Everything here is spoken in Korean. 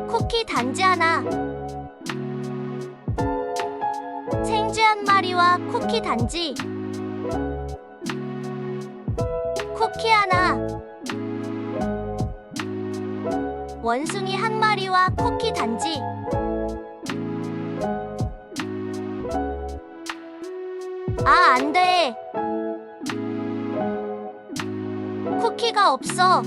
쿠키 단지 하나. 생쥐 한 마리와 쿠키 단지. 쿠키 하나. 원숭이 한 마리와 쿠키 단지. 아, 안 돼. 쿠키가 없어.